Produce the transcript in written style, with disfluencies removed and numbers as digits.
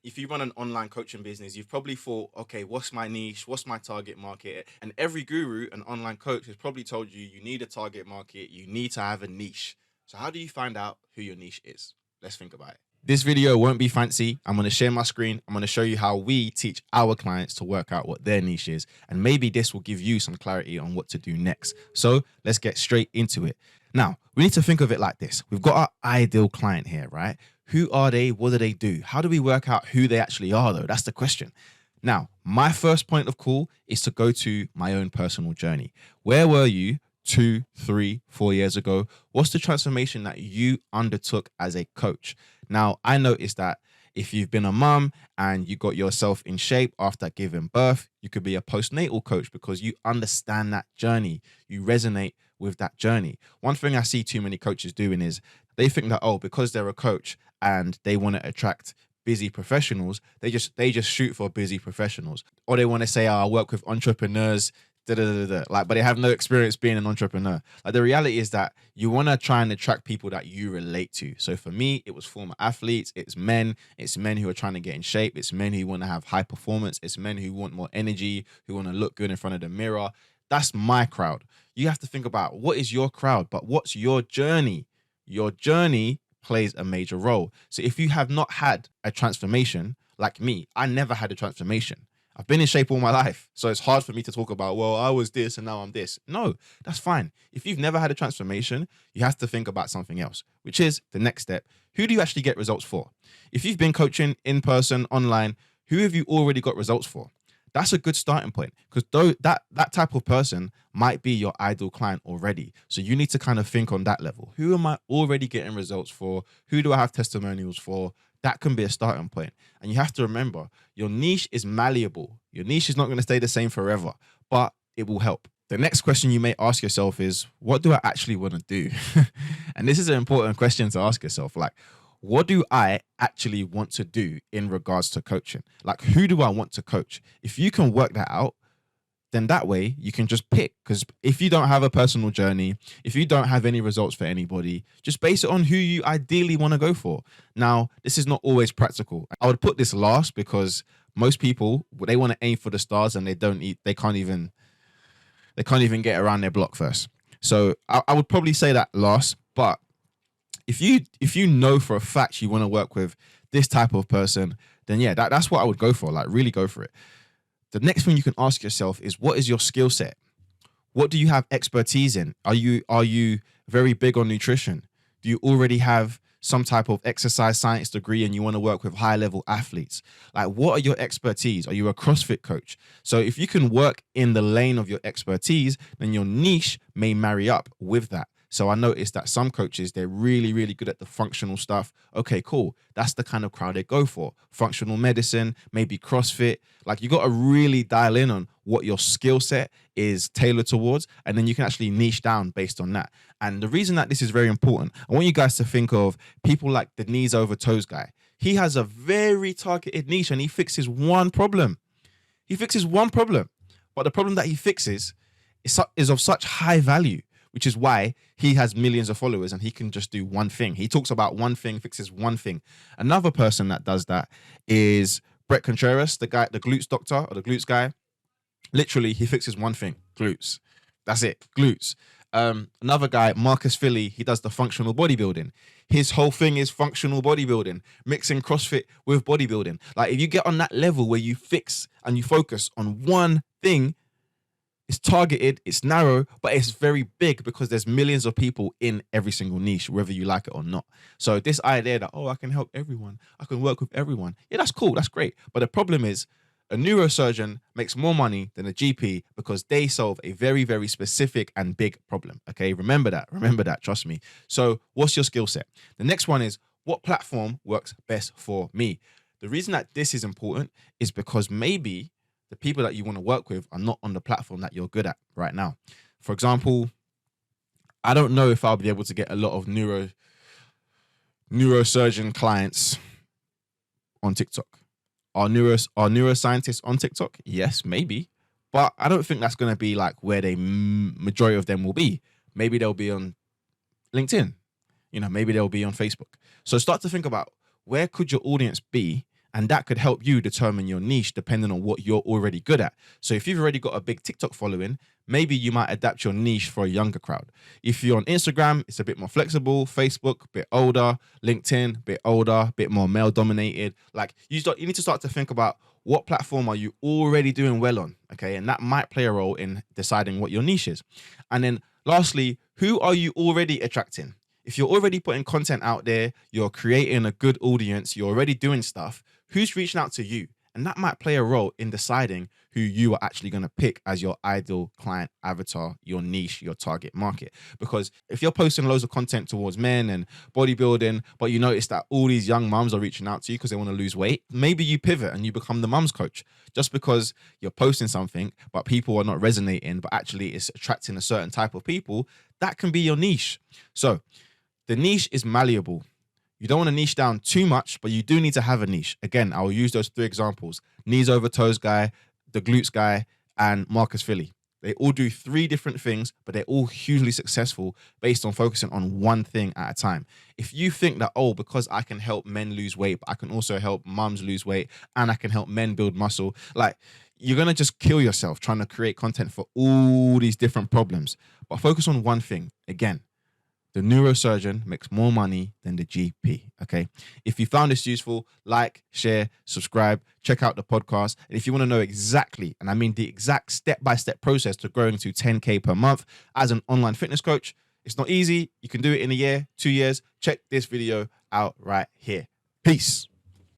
if you run an online coaching business, you've probably thought, okay, what's my niche? What's my target market? And every guru and online coach has probably told you you need a target market, you need to have a niche. So how do you find out who your niche is? Let's think about it. This video won't be fancy. I'm going to share my screen. I'm going to show you how we teach our clients to work out what their niche is. And maybe this will give you some clarity on what to do next. So let's get straight into it. Now, we need to think of it like this. We've got our ideal client here, right? Who are they? What do they do? How do we work out who they actually are, though? That's the question. Now, my first point of call is to go to my own personal journey. Where were you 2, 3, 4 years ago? What's the transformation that you undertook as a coach? Now, I noticed that if you've been a mum and you got yourself in shape after giving birth, you could be a postnatal coach because you understand that journey. You resonate with that journey. One thing I see too many coaches doing is they think that, oh, because they're a coach and they want to attract busy professionals, they just shoot for busy professionals. Or they want to say, oh, I work with entrepreneurs, like, but they have no experience being an entrepreneur. Like, the reality is that you want to try and attract people that you relate to. So for me, it was former athletes, it's men who are trying to get in shape, it's men who want to have high performance, it's men who want more energy, who want to look good in front of the mirror. That's my crowd. You have to think about what is your crowd, but what's your journey? Your journey plays a major role. So if you have not had a transformation, like me, I never had a transformation. I've been in shape all my life. So it's hard for me to talk about, well, I was this and now I'm this. No, that's fine. If you've never had a transformation, you have to think about something else, which is the next step. Who do you actually get results for? If you've been coaching in person, online, who have you already got results for? That's a good starting point, because that type of person might be your ideal client already. So you need to kind of think on that level. Who am I already getting results for? Who do I have testimonials for? That can be a starting point. And you have to remember, your niche is malleable. Your niche is not going to stay the same forever, but it will help. The next question you may ask yourself is, what do I actually want to do? And this is an important question to ask yourself. Like, what do I actually want to do in regards to coaching? Like, who do I want to coach? If you can work that out, then that way you can just pick. Because if you don't have a personal journey, if you don't have any results for anybody, just base it on who you ideally want to go for. Now, this is not always practical. I would put this last because most people, they want to aim for the stars and they can't even get around their block first. So I would probably say that last. But if you know for a fact you want to work with this type of person, then yeah, that's what I would go for. Like, really go for it. The next thing you can ask yourself is, what is your skill set? What do you have expertise in? Are you very big on nutrition? Do you already have some type of exercise science degree and you want to work with high level athletes? Like, what are your expertise? Are you a CrossFit coach? So if you can work in the lane of your expertise, then your niche may marry up with that. So I noticed that some coaches, they're really, really good at the functional stuff. Okay, cool. That's the kind of crowd they go for. Functional medicine, maybe CrossFit. Like, you got to really dial in on what your skill set is tailored towards, and then you can actually niche down based on that. And the reason that this is very important, I want you guys to think of people like the knees over toes guy. He has a very targeted niche and he fixes one problem. He fixes one problem, but the problem that he fixes is of such high value, which is why he has millions of followers and he can just do one thing. He talks about one thing, fixes one thing. Another person that does that is Brett Contreras, the glutes doctor or the glutes guy. Literally, he fixes one thing, glutes. That's it, glutes. Another guy, Marcus Philly, he does the functional bodybuilding. His whole thing is functional bodybuilding, mixing CrossFit with bodybuilding. Like, if you get on that level where you fix and you focus on one thing, it's targeted, it's narrow, but it's very big because there's millions of people in every single niche, whether you like it or not. So this idea that, oh, I can help everyone, I can work with everyone. Yeah, that's cool, that's great. But the problem is, a neurosurgeon makes more money than a GP because they solve a very, very specific and big problem. Okay, remember that, trust me. So what's your skill set? The next one is, what platform works best for me? The reason that this is important is because maybe the people that you want to work with are not on the platform that you're good at right now. For example, I don't know if I'll be able to get a lot of neurosurgeon clients on TikTok. Are neuroscientists on TikTok? Yes, maybe. But I don't think that's going to be like where the majority of them will be. Maybe they'll be on LinkedIn. Maybe they'll be on Facebook. So start to think about, where could your audience be? And that could help you determine your niche depending on what you're already good at. So if you've already got a big TikTok following, maybe you might adapt your niche for a younger crowd. If you're on Instagram, it's a bit more flexible. Facebook, a bit older. LinkedIn, a bit older, a bit more male dominated. Like you need to start to think about what platform are you already doing well on, okay? And that might play a role in deciding what your niche is. And then lastly, who are you already attracting? If you're already putting content out there, you're creating a good audience, you're already doing stuff, who's reaching out to you? And that might play a role in deciding who you are actually going to pick as your ideal client avatar, your niche, your target market. Because if you're posting loads of content towards men and bodybuilding, but you notice that all these young mums are reaching out to you because they want to lose weight, maybe you pivot and you become the mums coach. Just because you're posting something, but people are not resonating, but actually it's attracting a certain type of people, that can be your niche. So the niche is malleable. You don't want to niche down too much, but you do need to have a niche. Again, I will use those 3 examples. Knees over toes guy, the glutes guy, and Marcus Philly. They all do 3 different things, but they're all hugely successful based on focusing on one thing at a time. If you think that, oh, because I can help men lose weight, but I can also help mums lose weight, and I can help men build muscle, like you're going to just kill yourself trying to create content for all these different problems. But focus on one thing. Again, the neurosurgeon makes more money than the GP, okay? If you found this useful, like, share, subscribe, check out the podcast. And if you want to know exactly, and I mean the exact step-by-step process to growing to 10K per month as an online fitness coach, it's not easy. You can do it in a year, 2 years. Check this video out right here. Peace.